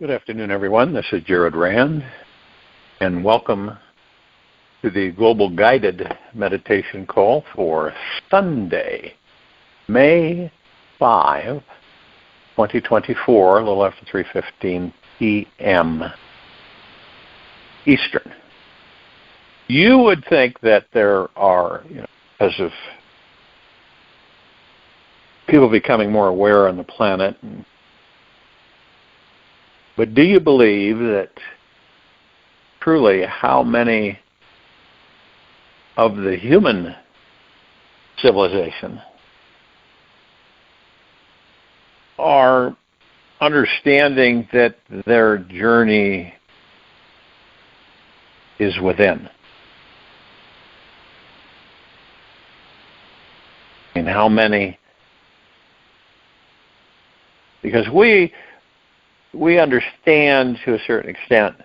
Good afternoon, everyone. This is Jared Rand, and welcome to the Global Guided Meditation Call for Sunday, May 5, 2024, a little after 3:15 p.m. Eastern. You would think that there are, because of people becoming more aware on the planet, but do you believe that truly how many of the human civilization are understanding that their journey is within? And how many? Because we understand to a certain extent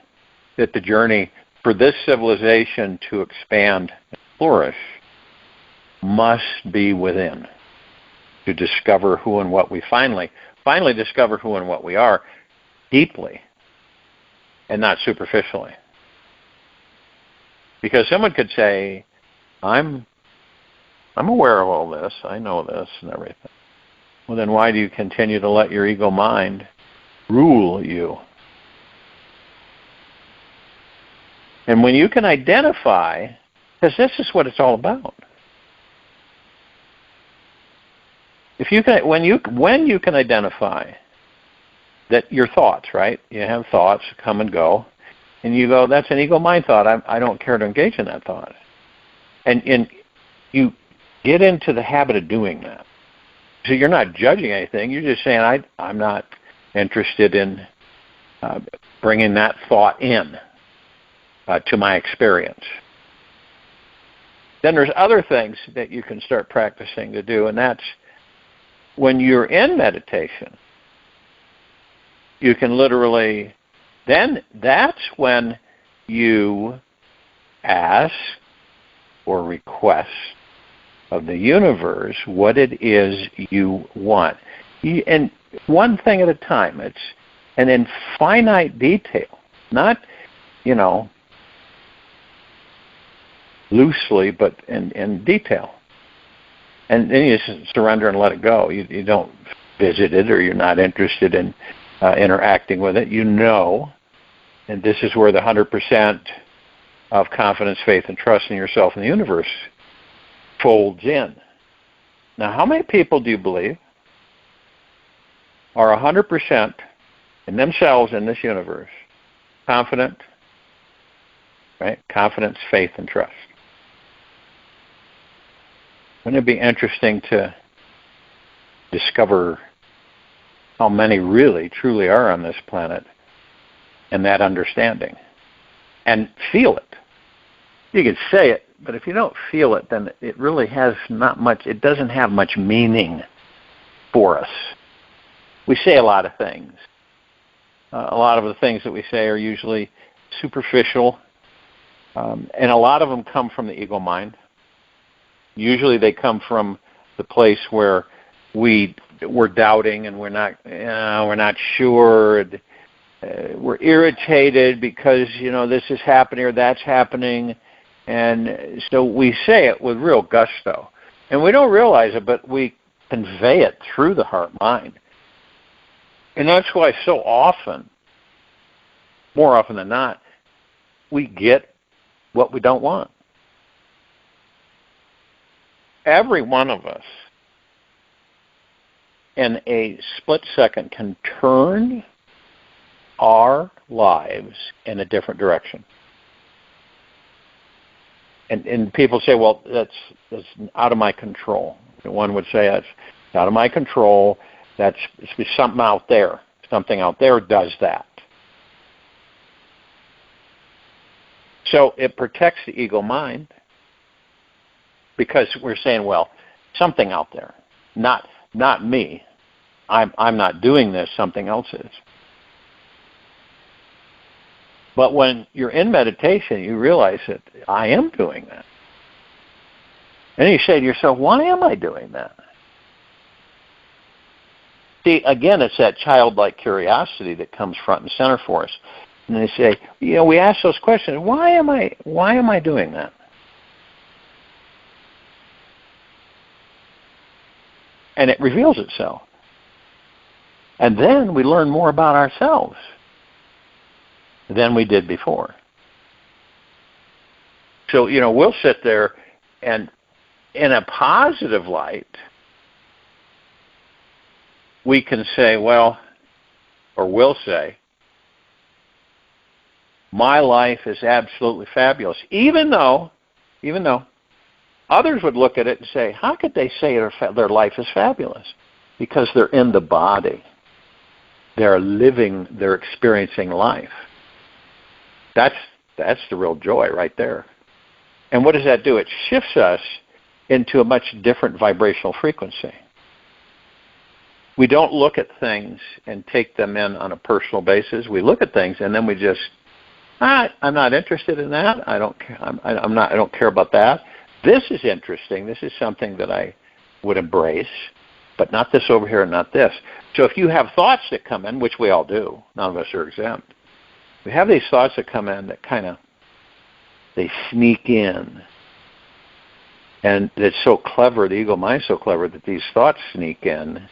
that the journey for this civilization to expand and flourish must be within, to discover who and what we finally discover who and what we are deeply and not superficially. Because someone could say, I'm aware of all this, I know this and everything. Well, then why do you continue to let your ego mind rule you? And when you can identify, because this is what it's all about. If you can, when you can identify that your thoughts, right? You have thoughts come and go, and you go, that's an ego mind thought. I don't care to engage in that thought. And you get into the habit of doing that. So you're not judging anything. You're just saying, I'm not interested in bringing that thought in to my experience. Then there's other things that you can start practicing to do, and that's when you're in meditation, you can literally, then that's when you ask or request of the universe what it is you want. And one thing at a time. It's an infinite detail, not, loosely, but in detail. And then you just surrender and let it go. You don't visit it, or you're not interested in interacting with it. And this is where the 100% of confidence, faith, and trust in yourself and the universe folds in. Now, how many people do you believe are 100% in themselves, in this universe, confident, right? Confidence, faith, and trust. Wouldn't it be interesting to discover how many really, truly are on this planet and that understanding? And feel it. You could say it, but if you don't feel it, then it really has not much, it doesn't have much meaning for us. We say a lot of things. A lot of the things that we say are usually superficial, and a lot of them come from the ego mind. Usually they come from the place where we're doubting and we're not sure. We're irritated because, this is happening or that's happening. And so we say it with real gusto. And we don't realize it, but we convey it through the heart-mind. And that's why so often, more often than not, we get what we don't want. Every one of us, in a split second, can turn our lives in a different direction. And people say, well, that's out of my control. One would say that's out of my control. That's something out there. Something out there does that. So it protects the ego mind because we're saying, well, something out there, not me. I'm not doing this. Something else is. But when you're in meditation, you realize that I am doing that. And you say to yourself, why am I doing that? See, again, it's that childlike curiosity that comes front and center for us. And they say, we ask those questions, why am I doing that? And it reveals itself. And then we learn more about ourselves than we did before. So, we'll sit there and in a positive light, we can say, we'll say, my life is absolutely fabulous. Even though others would look at it and say, how could they say their life is fabulous? Because they're in the body. They're living, they're experiencing life. That's the real joy right there. And what does that do? It shifts us into a much different vibrational frequency. We don't look at things and take them in on a personal basis. We look at things and then we just, I'm not interested in that. I don't care about that. This is interesting. This is something that I would embrace, but not this over here and not this. So if you have thoughts that come in, which we all do, none of us are exempt. We have these thoughts that come in that they sneak in. And it's so clever, the ego mind's so clever that these thoughts sneak in.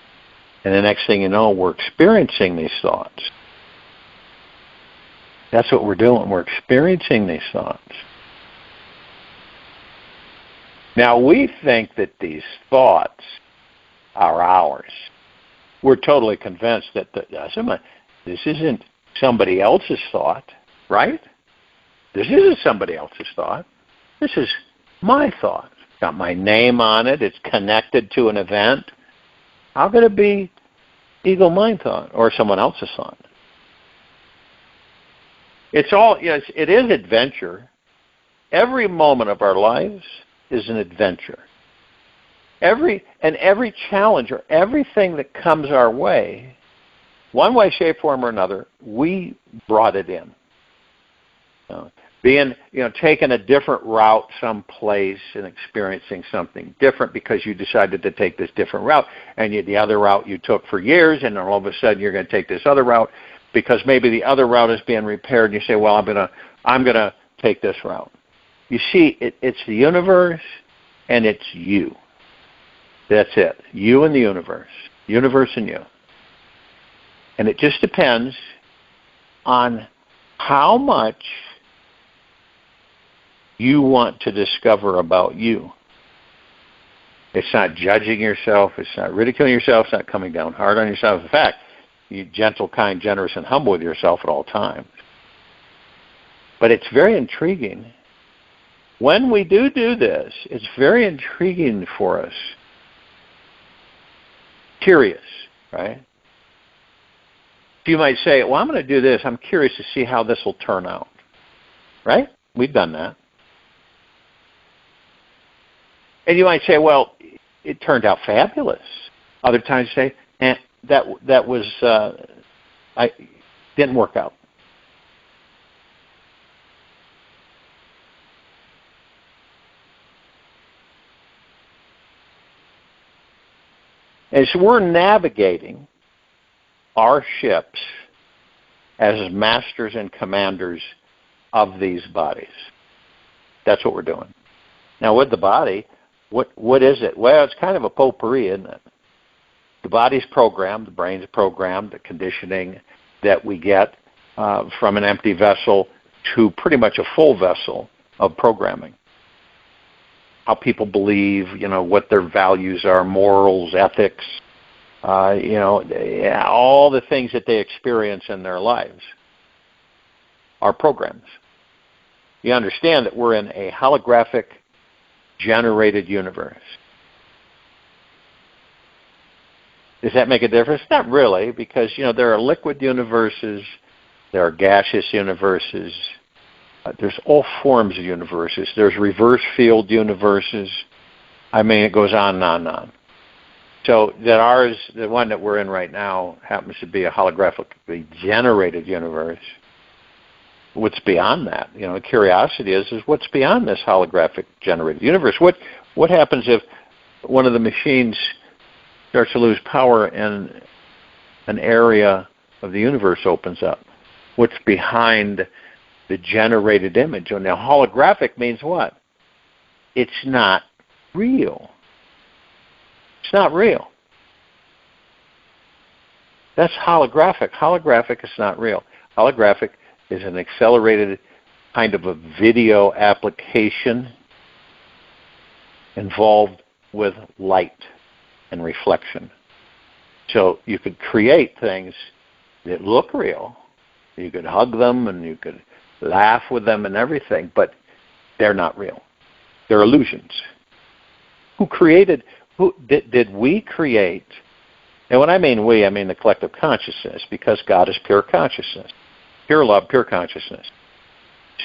And the next thing you know, we're experiencing these thoughts. That's what we're doing. We're experiencing these thoughts. Now, we think that these thoughts are ours. We're totally convinced that this isn't somebody else's thought, right? This isn't somebody else's thought. This is my thought. It's got my name on it. It's connected to an event. How could it be ego mind thought or someone else's thought? It's all, it is adventure. Every moment of our lives is an adventure. Every challenge or everything that comes our way, one way, shape, form, or another, we brought it in. Taking a different route someplace and experiencing something different because you decided to take this different route, and the other route you took for years, and then all of a sudden you're going to take this other route because maybe the other route is being repaired, and you say, well, I'm gonna take this route. You see, it's the universe, and it's you. That's it. You and the universe. Universe and you. And it just depends on how much you want to discover about you. It's not judging yourself. It's not ridiculing yourself. It's not coming down hard on yourself. In fact, you're gentle, kind, generous, and humble with yourself at all times. But it's very intriguing. When we do this, it's very intriguing for us. Curious, right? You might say, well, I'm going to do this. I'm curious to see how this will turn out. Right? We've done that. And you might say, well, it turned out fabulous. Other times you say, that was didn't work out. As we're navigating our ships as masters and commanders of these bodies, that's what we're doing. Now, with the body, what is it? Well, it's kind of a potpourri, isn't it? The body's programmed, the brain's programmed, the conditioning that we get from an empty vessel to pretty much a full vessel of programming. How people believe, what their values are, morals, ethics, all the things that they experience in their lives are programs. You understand that we're in a holographic generated universe. Does that make a difference? Not really, because, there are liquid universes, there are gaseous universes, there's all forms of universes. There's reverse field universes. It goes on and on and on. So that ours, the one that we're in right now, happens to be a holographically generated universe. What's beyond that? The curiosity is what's beyond this holographic generated universe? What happens if one of the machines starts to lose power and an area of the universe opens up. What's behind the generated image? Oh, now, holographic means what? It's not real. It's not real. That's holographic. Holographic is not real. Holographic is an accelerated kind of a video application involved with light and reflection. So you could create things that look real. You could hug them and you could laugh with them and everything, but they're not real. They're illusions. Did we create? And when I mean we, I mean the collective consciousness, because God is pure consciousness, pure love, pure consciousness.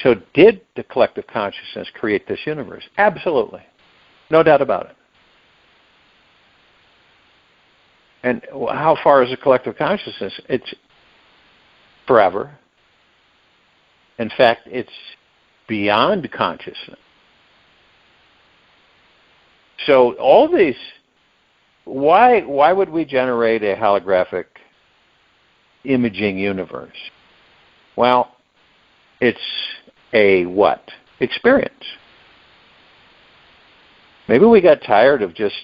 So did the collective consciousness create this universe? Absolutely. No doubt about it. And how far is the collective consciousness? It's forever. In fact, it's beyond consciousness. So all these, why would we generate a holographic imaging universe? Well, it's a what? Experience. Maybe we got tired of just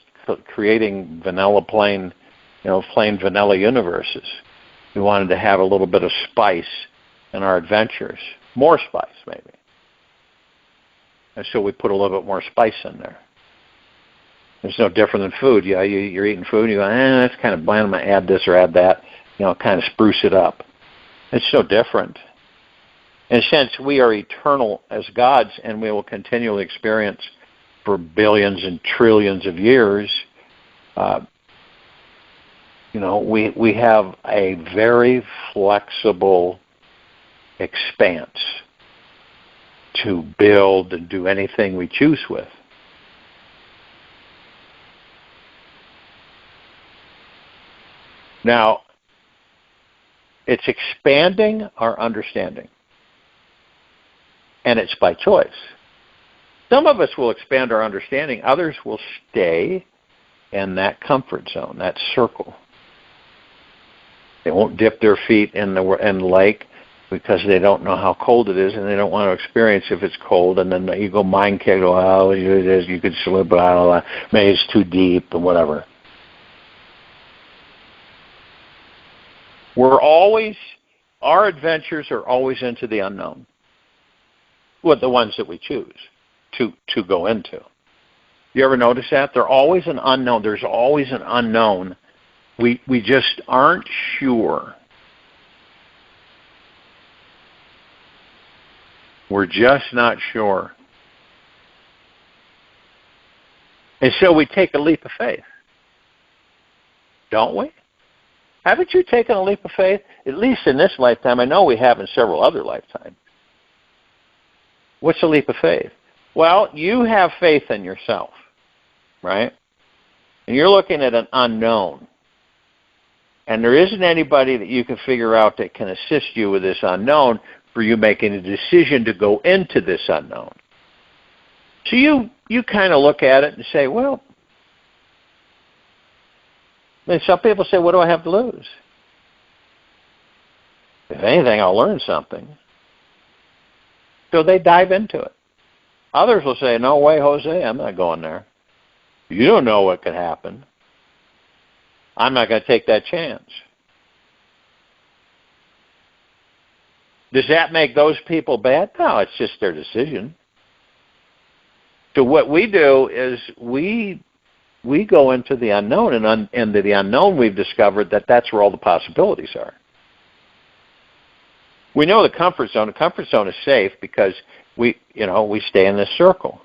creating plain vanilla universes. We wanted to have a little bit of spice in our adventures. More spice, maybe. And so we put a little bit more spice in there. It's no different than food. Yeah, you're eating food, and you go, that's kind of bland. I'm going to add this or add that. Kind of spruce it up. It's so different. In a sense, we are eternal as gods, and we will continually experience for billions and trillions of years. We have a very flexible expanse to build and do anything we choose with. Now, it's expanding our understanding, and it's by choice. Some of us will expand our understanding. Others will stay in that comfort zone, that circle. They won't dip their feet in the lake because they don't know how cold it is, and they don't want to experience if it's cold. And then the ego mind kick, you could slip, maybe it's too deep, or whatever. Our adventures are always into the unknown. Well, the ones that we choose to go into. You ever notice that? They're always an unknown. There's always an unknown. We just aren't sure. We're just not sure. And so we take a leap of faith. Don't we? Haven't you taken a leap of faith? At least in this lifetime. I know we have in several other lifetimes. What's a leap of faith? Well, you have faith in yourself, right? And you're looking at an unknown. And there isn't anybody that you can figure out that can assist you with this unknown for you making a decision to go into this unknown. So you kind of look at it and say, well, and some people say, what do I have to lose? If anything, I'll learn something. So they dive into it. Others will say, no way, Jose, I'm not going there. You don't know what could happen. I'm not going to take that chance. Does that make those people bad? No, it's just their decision. So what we do is we go into the unknown, and into the unknown we've discovered that that's where all the possibilities are. We know the comfort zone. The comfort zone is safe because we stay in this circle.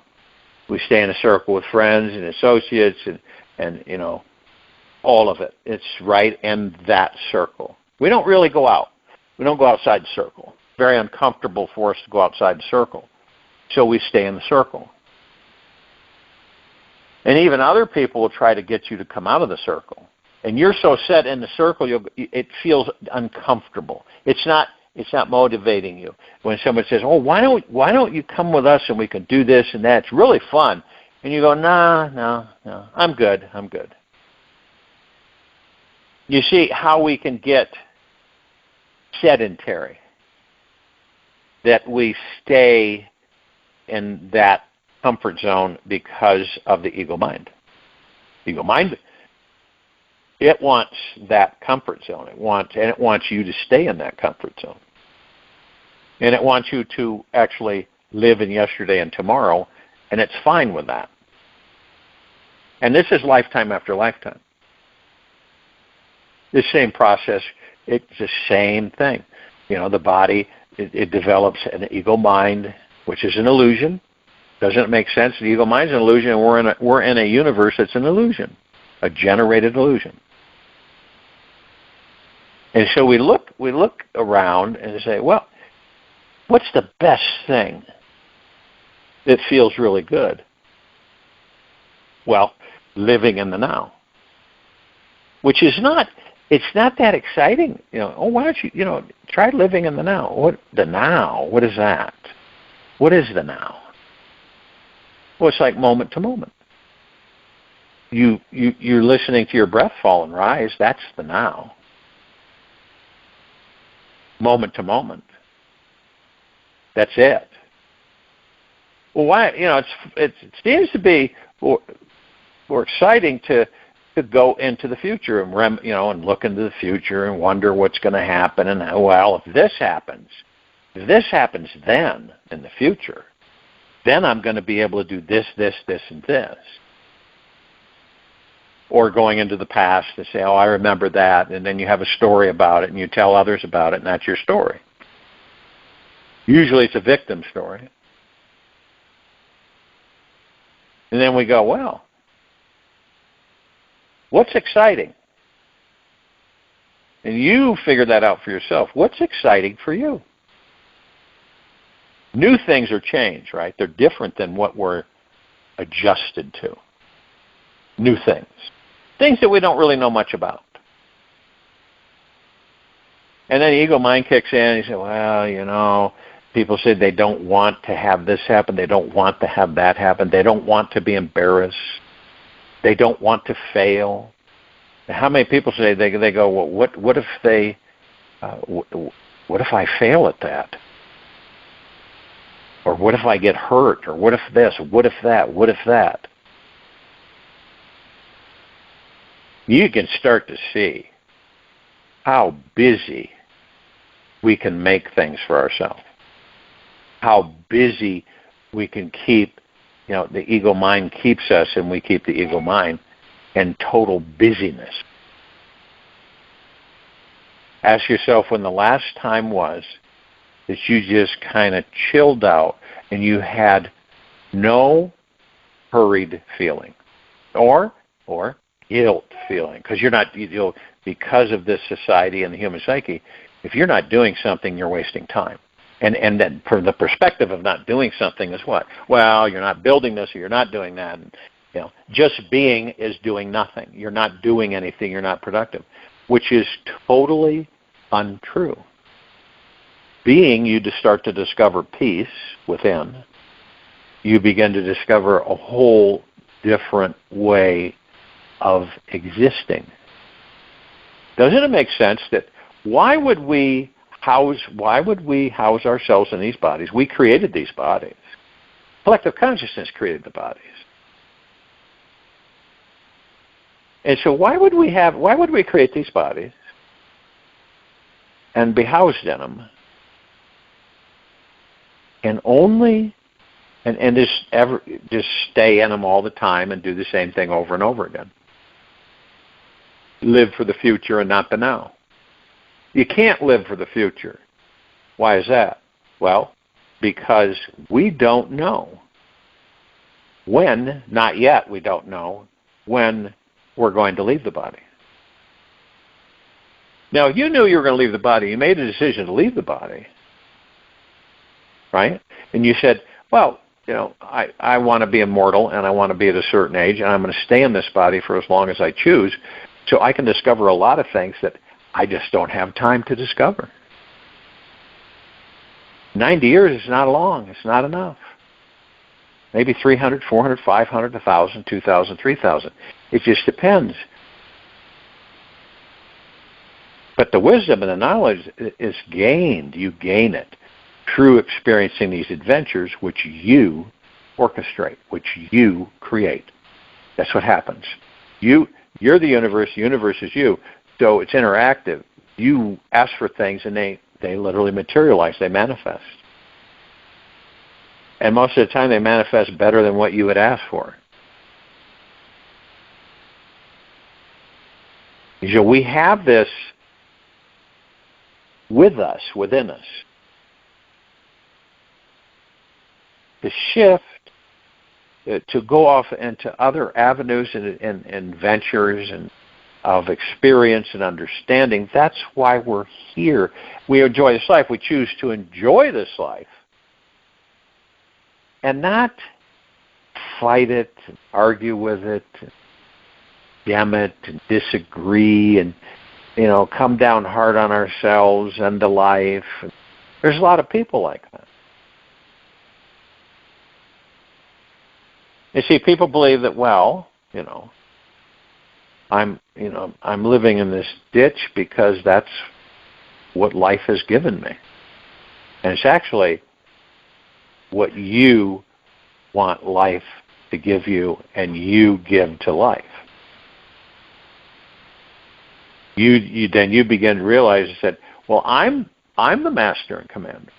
We stay in a circle with friends and associates and all of it. It's right in that circle. We don't really go out. We don't go outside the circle. It's very uncomfortable for us to go outside the circle. So we stay in the circle. And even other people will try to get you to come out of the circle. And you're so set in the circle, it feels uncomfortable. It's not motivating you. When someone says, "Oh, why don't you come with us and we can do this and that? It's really fun." And you go, "No, I'm good. You see how we can get sedentary, that we stay in that comfort zone because of the ego mind. Ego mind, it wants that comfort zone. It wants you to stay in that comfort zone. And it wants you to actually live in yesterday and tomorrow, and it's fine with that. And this is lifetime after lifetime. This same process, it's the same thing. You know, the body, it develops an ego mind, which is an illusion. Doesn't it make sense? The ego mind is an illusion, and we're in a universe that's an illusion, a generated illusion. And so we look around and say, well, what's the best thing that feels really good? Well, living in the now, which is not, it's not that exciting. You know, oh, why don't you, try living in the now. What the now? What is that? What is the now? Well, it's like moment to moment. You're listening to your breath fall and rise. That's the now. Moment to moment. That's it. Well, why? It seems to be more exciting to go into the future and look into the future and wonder what's going to happen. And well, if this happens then in the future, then I'm going to be able to do this, and this. Or going into the past to say, oh, I remember that, and then you have a story about it, and you tell others about it, and that's your story. Usually it's a victim story. And then we go, well, what's exciting? And you figure that out for yourself. What's exciting for you? New things are changed, right? They're different than what we're adjusted to. New things. Things that we don't really know much about. And then the ego mind kicks in and you say, well, people say they don't want to have this happen. They don't want to have that happen. They don't want to be embarrassed. They don't want to fail. How many people say they go, well, what if I fail at that? Or what if I get hurt? Or what if this? What if that? What if that? You can start to see how busy we can make things for ourselves. How busy we can keep, the ego mind keeps us, and we keep the ego mind in total busyness. Ask yourself when the last time was that you just kind of chilled out and you had no hurried feeling or guilt feeling, because you're not, because of this society and the human psyche, if you're not doing something, you're wasting time. And then from the perspective of not doing something is what? Well, you're not building this or you're not doing that. And, just being is doing nothing. You're not doing anything. You're not productive, which is totally untrue. Being, you just start to discover peace within. You begin to discover a whole different way of existing. Doesn't it make sense that why would we house ourselves in these bodies? We created these bodies. Collective consciousness created the bodies. And so why would we create these bodies and be housed in them and just stay in them all the time and do the same thing over and over again? Live for the future and not the now. You can't live for the future. Why is that? Well, because we don't know when, not yet, we don't know when we're going to leave the body. Now, if you knew you were going to leave the body, you made a decision to leave the body, right? And you said, well, I want to be immortal and I want to be at a certain age and I'm going to stay in this body for as long as I choose so I can discover a lot of things that I just don't have time to discover. 90 years is not long. It's not enough. Maybe 300, 400, 500, 1,000, 2,000, 3,000. It just depends. But the wisdom and the knowledge is gained. You gain it through experiencing these adventures which you orchestrate, which you create. That's what happens. You're the universe is you. So it's interactive. You ask for things and they literally materialize, they manifest. And most of the time they manifest better than what you would ask for. So we have this with us, within us. The shift to go off into other avenues and ventures and of experience and understanding, that's why we're here. We enjoy this life. We choose to enjoy this life and not fight it, and argue with it, damn it, and disagree, and come down hard on ourselves and the life. There's a lot of people like that. You see, people believe that, I'm living in this ditch because that's what life has given me. And it's actually what you want life to give you and you give to life. Then you begin to realize that, I'm the master and commander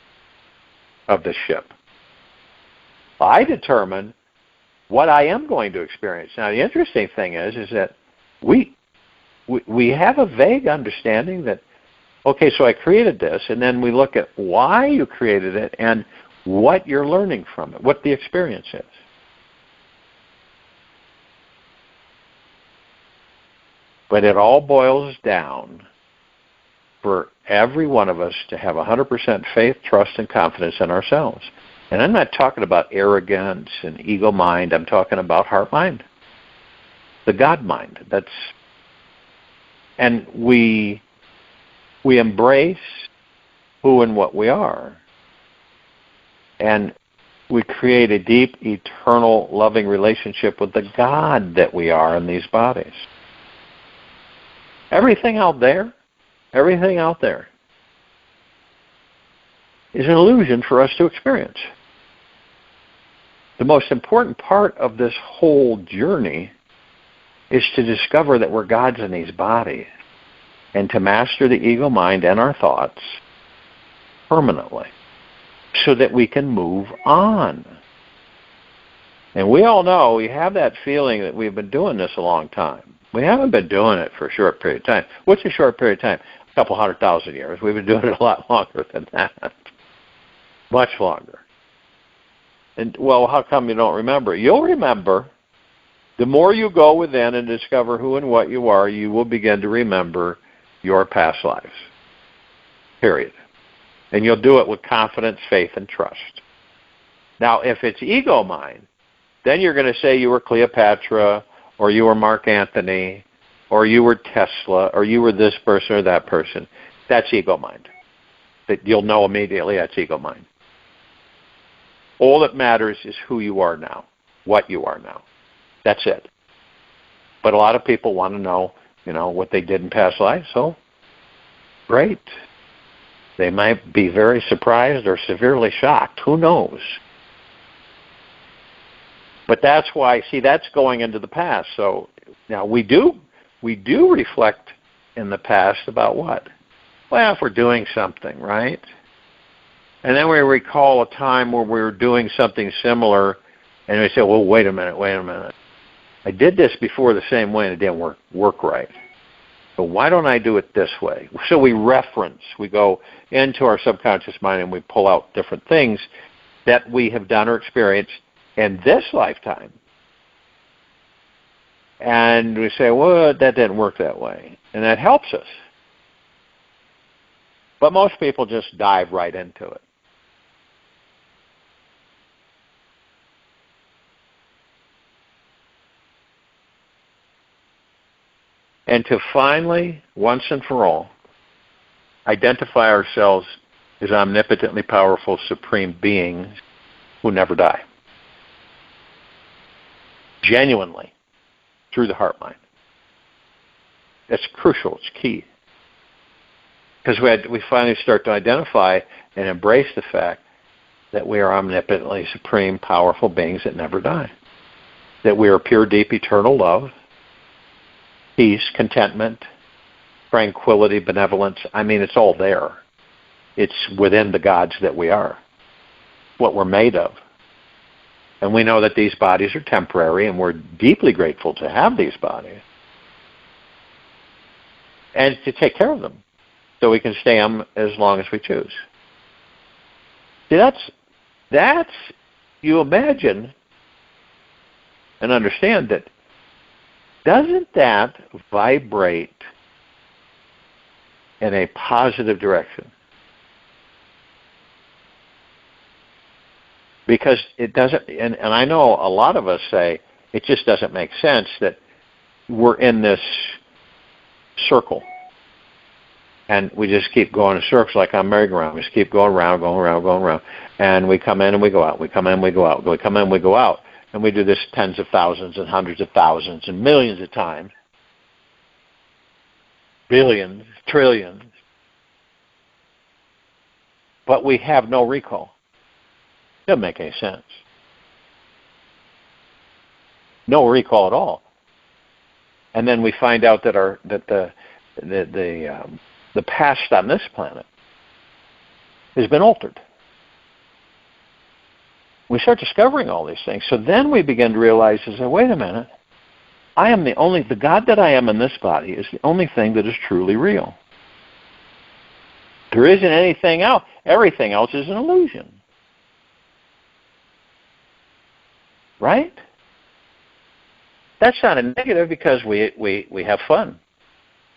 of the ship. I determine what I am going to experience. Now, the interesting thing is that we have a vague understanding that, okay, so I created this, and then we look at why you created it and what you're learning from it, what the experience is. But it all boils down for every one of us to have 100% faith, trust, and confidence in ourselves. And I'm not talking about arrogance and ego mind. I'm talking about heart mind, the God mind. And we embrace who and what we are. And we create a deep, eternal, loving relationship with the God that we are in these bodies. Everything out there is an illusion for us to experience. The most important part of this whole journey is to discover that we're gods in these bodies and to master the ego mind and our thoughts permanently so that we can move on. And we all know, we have that feeling that we've been doing this a long time. We haven't been doing it for a short period of time. What's a short period of time? A couple 100,000 years. We've been doing it a lot longer than that. Much longer. And, how come you don't remember? You'll remember. The more you go within and discover who and what you are, you will begin to remember your past lives. Period. And you'll do it with confidence, faith, and trust. Now, if it's ego mind, then you're going to say you were Cleopatra, or you were Mark Antony, or you were Tesla, or you were this person or that person. That's ego mind. That you'll know immediately that's ego mind. All that matters is who you are now, what you are now. That's it. But a lot of people want to know, what they did in past life, so great. They might be very surprised or severely shocked. Who knows? But that's why, that's going into the past. So now we do reflect in the past about what? If we're doing something, right? And then we recall a time where we were doing something similar, and we say, wait a minute. I did this before the same way, and it didn't work right. So why don't I do it this way? So we go into our subconscious mind, and we pull out different things that we have done or experienced in this lifetime. And we say, that didn't work that way. And that helps us. But most people just dive right into it. And to finally, once and for all, identify ourselves as omnipotently powerful supreme beings who never die. Genuinely, through the heart mind. That's crucial. It's key. Because we finally start to identify and embrace the fact that we are omnipotently supreme, powerful beings that never die. That we are pure, deep, eternal love, peace, contentment, tranquility, benevolence. I mean, it's all there. It's within the gods that we are, what we're made of. And we know that these bodies are temporary, and we're deeply grateful to have these bodies and to take care of them so we can stay them as long as we choose. See, that's you imagine and understand that. Doesn't that vibrate in a positive direction? Because it doesn't, and I know a lot of us say it just doesn't make sense that we're in this circle. And we just keep going in circles like on merry-go-round. We just keep going around, going around, going around. And we come in and we go out. We come in, we go out. We come in, we go out. And we do this tens of thousands and hundreds of thousands and millions of times. Billions, trillions. But we have no recall. Doesn't make any sense. No recall at all. And then we find out that the past on this planet has been altered. We start discovering all these things. So then we begin to realize, wait a minute, the God that I am in this body is the only thing that is truly real. There isn't anything else. Everything else is an illusion. Right? That's not a negative because we have fun.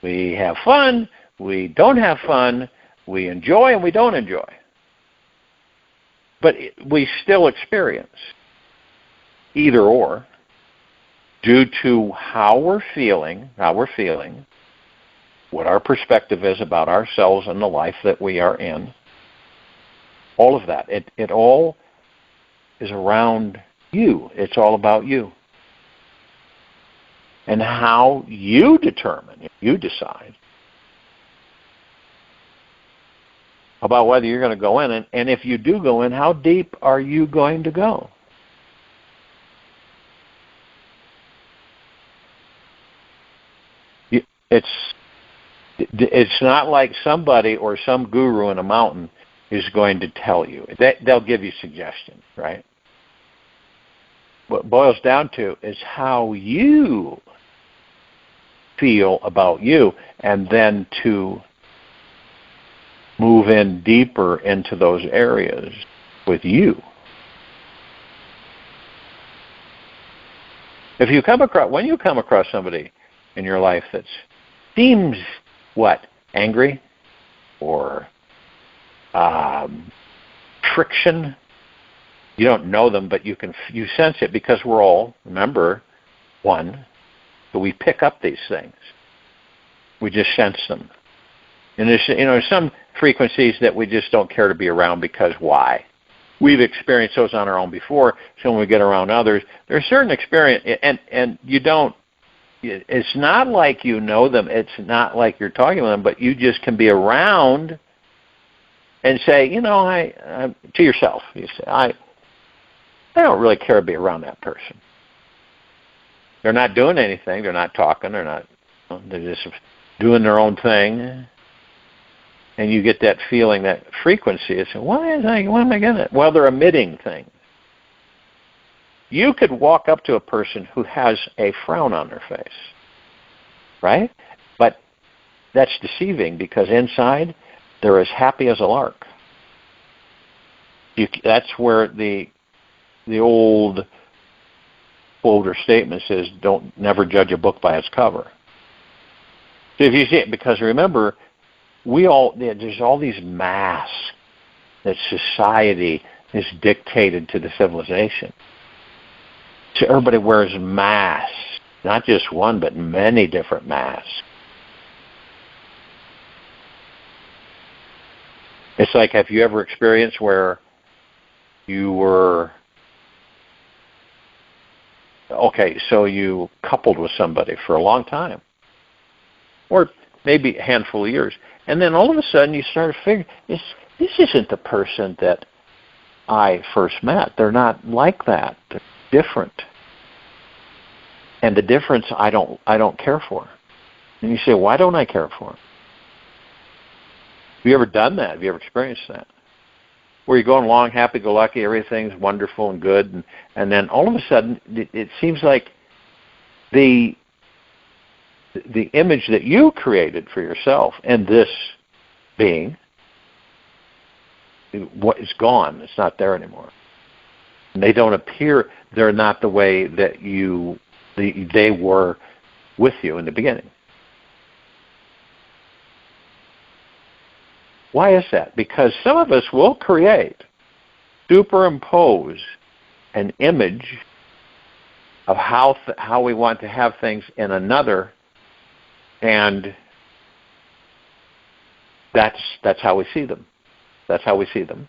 We have fun, we don't have fun, we enjoy and we don't enjoy. But we still experience either or due to how we're feeling, what our perspective is about ourselves and the life that we are in. All of that. It all is around you. It's all about you. And how you determine, you decide about whether you're going to go in. And if you do go in, how deep are you going to go? It's not like somebody or some guru in a mountain is going to tell you. They'll give you suggestions, right? What it boils down to is how you feel about you, and then to move in deeper into those areas with you. When you come across somebody in your life that seems angry or friction, you don't know them, but you sense it because we're all, remember, one. But we pick up these things. We just sense them. And there's some frequencies that we just don't care to be around because why? We've experienced those on our own before, so when we get around others, there's certain experience, and you don't, it's not like you know them, it's not like you're talking to them, but you just can be around and say, to yourself, you say, I don't really care to be around that person. They're not doing anything. They're not talking. They're just doing their own thing. And you get that feeling, that frequency. It's, why am I getting it? Well, they're emitting things. You could walk up to a person who has a frown on their face, right? But that's deceiving because inside they're as happy as a lark. That's where the old older statement says, never judge a book by its cover. So if you see it, because remember, there's all these masks that society has dictated to the civilization. So everybody wears masks, not just one, but many different masks. It's like, have you ever experienced where you were so you coupled with somebody for a long time. Or maybe a handful of years. And then all of a sudden you start to figure, this isn't the person that I first met. They're not like that. They're different. And the difference I don't care for. And you say, why don't I care for them? Have you ever done that? Have you ever experienced that? Where you're going along happy-go-lucky, everything's wonderful and good, and then all of a sudden it seems like the image that you created for yourself and this being, what is gone. It's not there anymore. And they don't appear, they're not the way that they were with you in the beginning. Why is that? Because some of us will superimpose an image of how we want to have things in another, and that's how we see them. That's how we see them.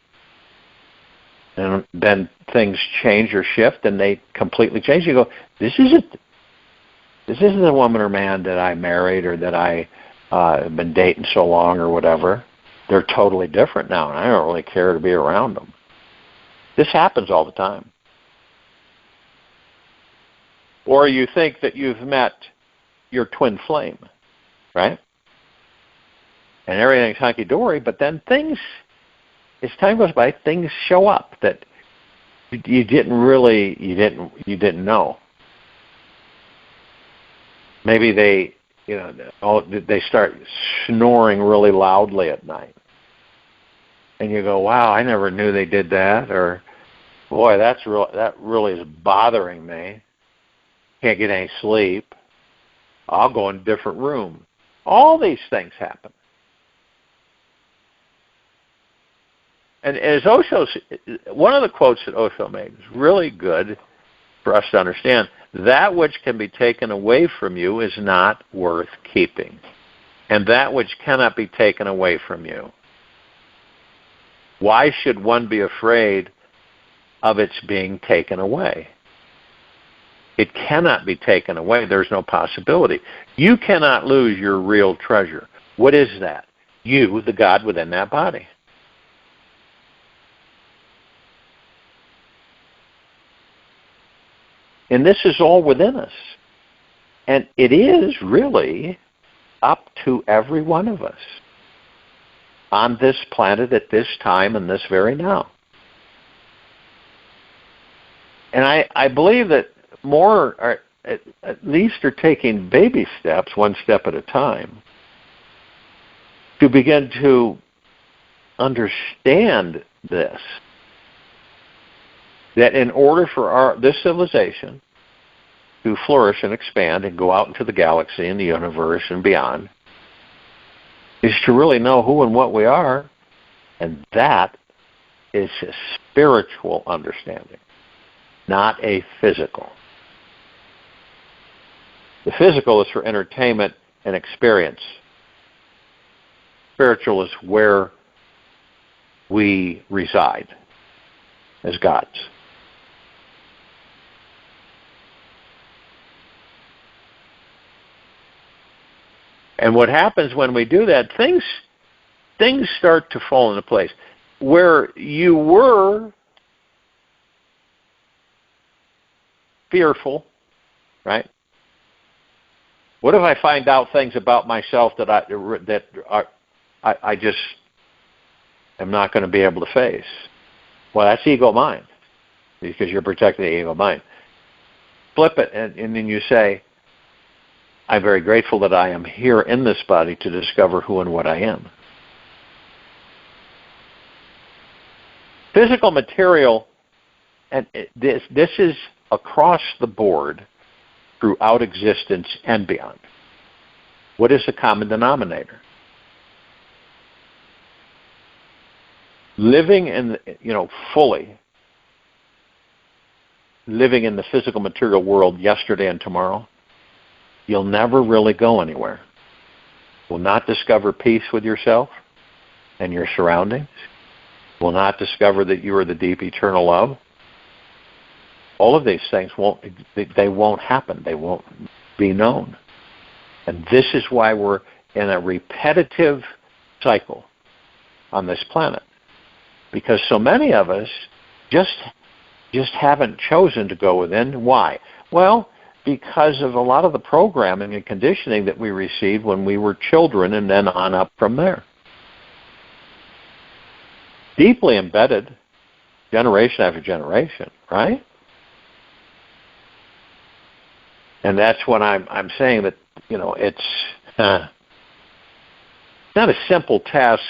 And then things change or shift, and they completely change. You go, this isn't the woman or man that I married or that I have been dating so long or whatever. They're totally different now, and I don't really care to be around them. This happens all the time. Or you think that you've met your twin flame, right? And everything's hunky-dory, but then as time goes by, things show up that you didn't know. Maybe they start snoring really loudly at night. And you go, wow, I never knew they did that. Or, boy, that really is bothering me. Can't get any sleep. I'll go in a different room. All these things happen. And as one of the quotes that Osho made is really good for us to understand. That which can be taken away from you is not worth keeping. And that which cannot be taken away from you. Why should one be afraid of its being taken away? It cannot be taken away. There's no possibility. You cannot lose your real treasure. What is that? You, the God within that body. And this is all within us. And it is really up to every one of us on this planet at this time and this very now. And I believe that more are, at least are taking baby steps, one step at a time, to begin to understand this. That in order for this civilization to flourish and expand and go out into the galaxy and the universe and beyond, is to really know who and what we are, and that is a spiritual understanding, not a physical. The physical is for entertainment and experience. Spiritual is where we reside as gods. And what happens when we do that, things start to fall into place. Where you were fearful, right? What if I find out things about myself that I just am not going to be able to face? Well, that's ego mind, because you're protecting the ego mind. Flip it, and then you say, I'm very grateful that I am here in this body to discover who and what I am. Physical material, and this is across the board throughout existence and beyond. What is the common denominator? Living in, fully, living in the physical material world yesterday and tomorrow, you'll never really go anywhere. Will not discover peace with yourself and your surroundings. Will not discover that you are the deep eternal love. All of these things won't happen. They won't be known. And this is why we're in a repetitive cycle on this planet. Because so many of us just haven't chosen to go within. Why? Well, because of a lot of the programming and conditioning that we received when we were children and then on up from there. Deeply embedded, generation after generation, right? And that's when I'm saying that, it's not a simple task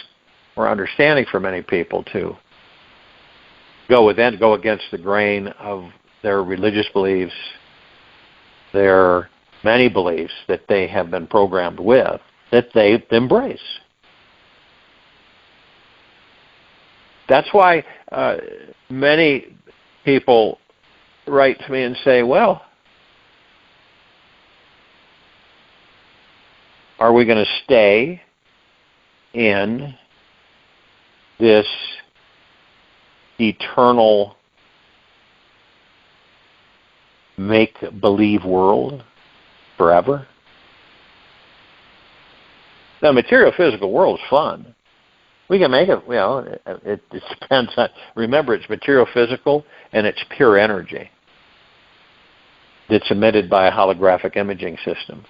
or understanding for many people to go against the grain of their religious beliefs, their many beliefs that they have been programmed with, that they embrace. That's why many people write to me and say, well, are we going to stay in this eternal make-believe world forever? The material physical world is fun. We can make it, it depends on, remember, it's material physical and it's pure energy that's emitted by a holographic imaging system.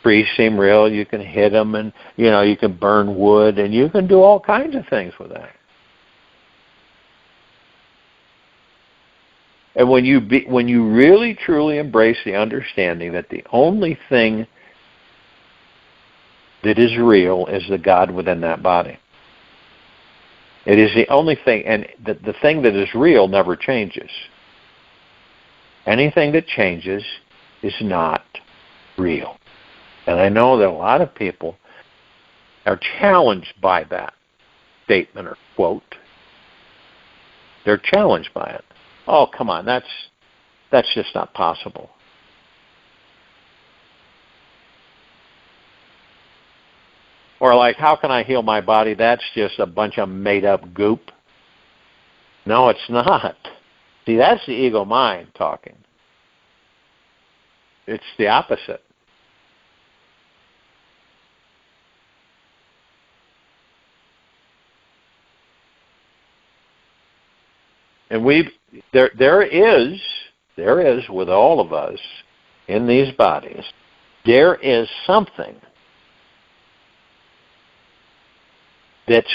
Trees seem real, you can hit them, and you can burn wood, and you can do all kinds of things with that. And when you really truly embrace the understanding that the only thing that is real is the God within that body. It is the only thing, and the thing that is real never changes. Anything that changes is not real. And I know that a lot of people are challenged by that statement or quote. They're challenged by it. Oh, come on, that's just not possible. Or like, how can I heal my body? That's just a bunch of made-up goop. No, it's not. See, that's the ego mind talking. It's the opposite. And there is with all of us in these bodies, there is something that's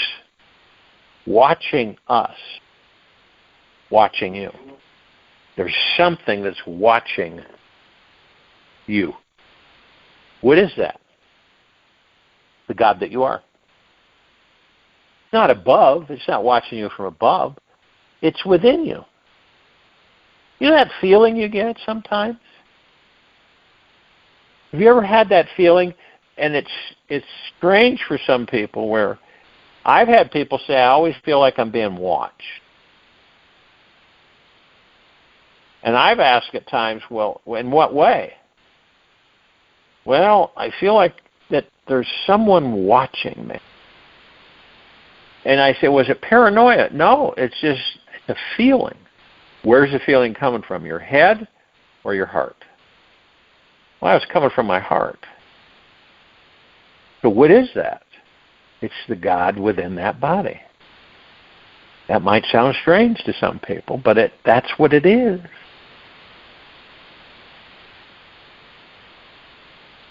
watching us, watching you. There's something that's watching you. What is that? The God that you are. It's not above. It's not watching you from above. It's within you. You know that feeling you get sometimes? Have you ever had that feeling? And it's strange for some people where I've had people say, I always feel like I'm being watched. And I've asked at times, well, in what way? Well, I feel like that there's someone watching me. And I say, was it paranoia? No, it's just a feeling. Where's the feeling coming from? Your head or your heart? Well, it's coming from my heart. So what is that? It's the God within that body. That might sound strange to some people, but that's what it is.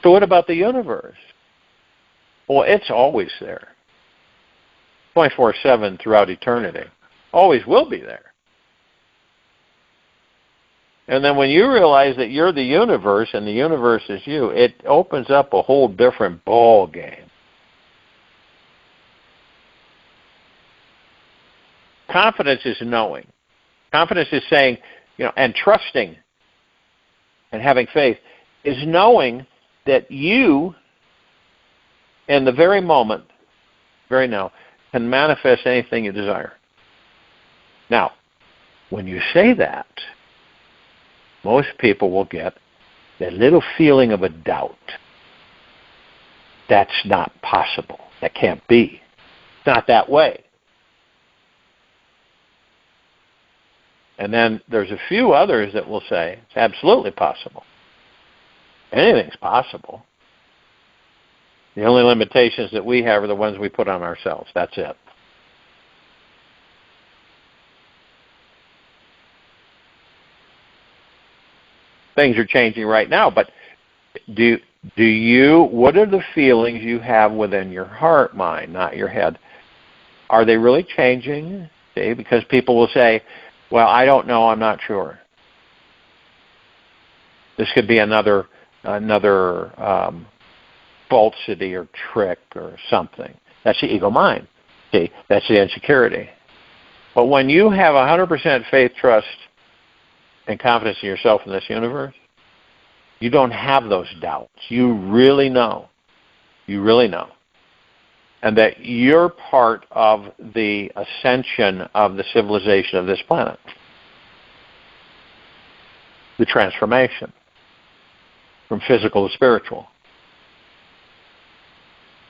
So what about the universe? Well, it's always there. 24/7 throughout eternity. Always will be there. And then when you realize that you're the universe and the universe is you, it opens up a whole different ball game. Confidence is knowing. Confidence is saying, and trusting and having faith is knowing that you, in the very moment, very now, can manifest anything you desire. Now, when you say that, most people will get that little feeling of a doubt. That's not possible. That can't be. It's not that way. And then there's a few others that will say it's absolutely possible. Anything's possible. The only limitations that we have are the ones we put on ourselves. That's it. Things are changing right now, but what are the feelings you have within your heart, mind, not your head? Are they really changing? See, because people will say, well, I don't know, I'm not sure. This could be another falsity or trick or something. That's the ego mind. See, that's the insecurity. But when you have 100% faith, trust, and confidence in yourself in this universe, you don't have those doubts. You really know. You really know. And that you're part of the ascension of the civilization of this planet. The transformation from physical to spiritual.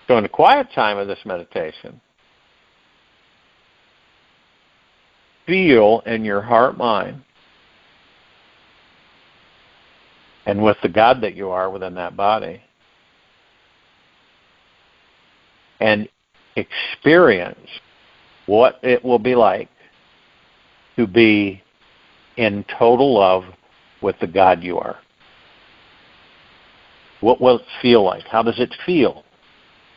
So in the quiet time of this meditation, feel in your heart, mind, and with the God that you are within that body, and experience what it will be like to be in total love with the God you are. What will it feel like? How does it feel?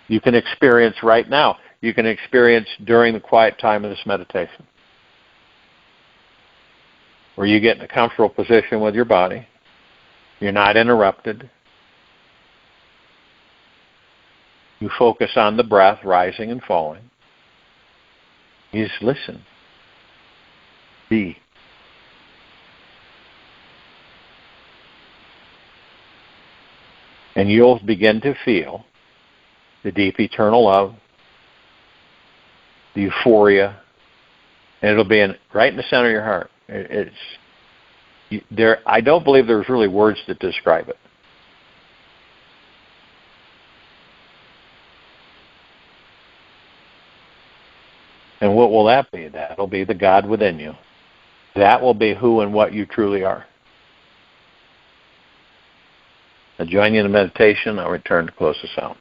You can experience right now. You can experience during the quiet time of this meditation, where you get in a comfortable position with your body. You're not interrupted. You focus on the breath rising and falling. You just listen. Be. And you'll begin to feel the deep eternal love, the euphoria, and it'll be right in the center of your heart. I don't believe there's really words that describe it. And what will that be? That'll be the God within you. That will be who and what you truly are. I'll join you in the meditation. I'll return to close this out.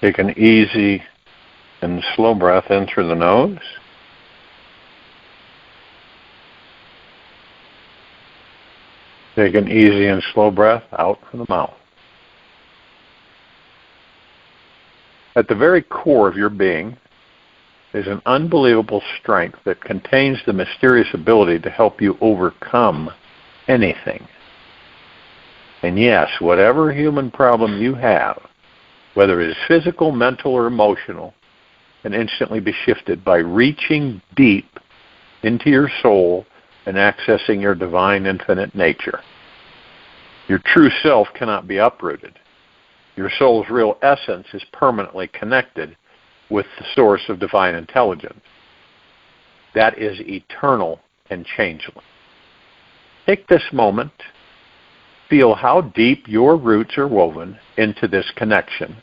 Take an easy and slow breath in through the nose. Take an easy and slow breath out from the mouth. At the very core of your being is an unbelievable strength that contains the mysterious ability to help you overcome anything. And yes, whatever human problem you have, whether it is physical, mental, or emotional, can instantly be shifted by reaching deep into your soul and accessing your divine infinite nature. Your true self cannot be uprooted. Your soul's real essence is permanently connected with the source of divine intelligence. That is eternal and changeless. Take this moment, feel how deep your roots are woven into this connection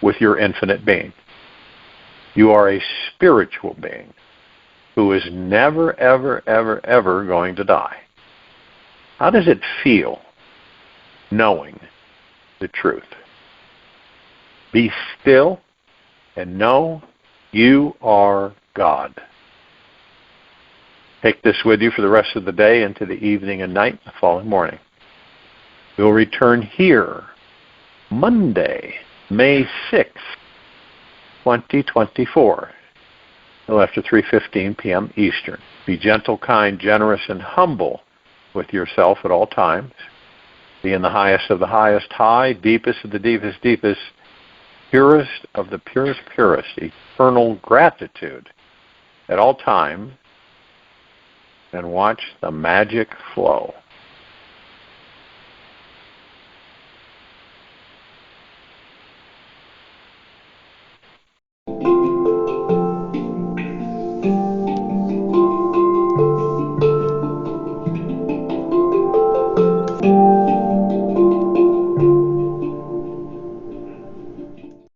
with your infinite being. You are a spiritual being who is never, ever, ever, ever going to die. How does it feel knowing the truth? Be still and know you are God. Take this with you for the rest of the day into the evening and night, the following morning. We'll return here Monday, May 6th, 2024, after 3:15 p.m. Eastern. Be gentle, kind, generous, and humble with yourself at all times. Be in the highest of the highest high, deepest of the deepest deepest, purest of the purest purest, eternal gratitude at all times, and watch the magic flow.